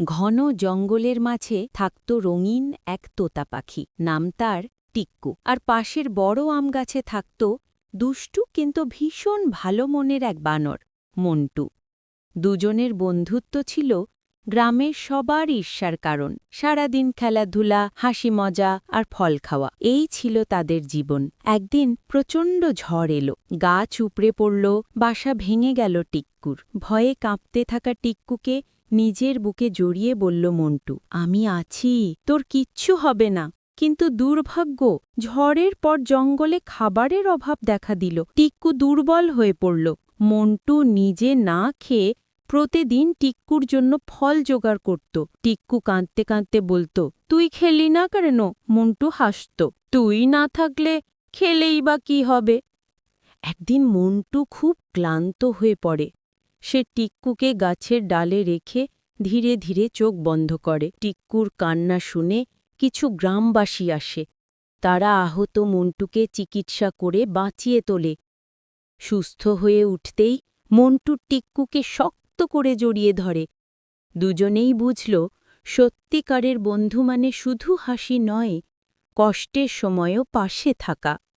ঘন জঙ্গলের মাঝে থাকত রঙিন এক তোতা পাখি, নাম তার টিক্কু। আর পাশের বড় আম গাছে থাকত দুষ্টু কিন্তু ভীষণ ভালো মনের এক বানর, মন্টু। দুজনের বন্ধুত্ব ছিল গ্রামের সবার ঈর্ষার কারণ। সারাদিন খেলাধুলা, হাসি মজা আর ফল খাওয়া, এই ছিল তাদের জীবন। একদিন প্রচণ্ড ঝড় এলো, গাছ উপড়ে পড়ল, বাসা ভেঙে গেল টিক্কুর। ভয়ে কাঁপতে থাকা টিক্কুকে নিজের বুকে জড়িয়ে বলল মন্টু, আমি আছি, তোর কিচ্ছু হবে না। কিন্তু দুর্ভাগ্য, ঝড়ের পর জঙ্গলে খাবারের অভাব দেখা দিল। টিক্কু দুর্বল হয়ে পড়ল। মন্টু নিজে না খেয়ে প্রতিদিন টিক্কুর জন্য ফল জোগাড় করত। টিক্কু কাঁদতে কাঁদতে বলতো, তুই খেলি না কেন? মন্টু হাসত, তুই না থাকলে খেলেই বা কি হবে? একদিন মন্টু খুব ক্লান্ত হয়ে পড়ে। সে টিক্কুকে গাছের ডালে রেখে ধীরে ধীরে চোখ বন্ধ করে। টিক্কুর কান্না শুনে কিছু গ্রামবাসী আসে। তারা আহত মন্টুকে চিকিৎসা করে বাঁচিয়ে তোলে। সুস্থ হয়ে উঠতেই মন্টু টিক্কুকে শক্ত করে জড়িয়ে ধরে। দুজনেই বুঝল, সত্যিকারের বন্ধু মানে শুধু হাসি নয়, কষ্টের সময়ও পাশে থাকা।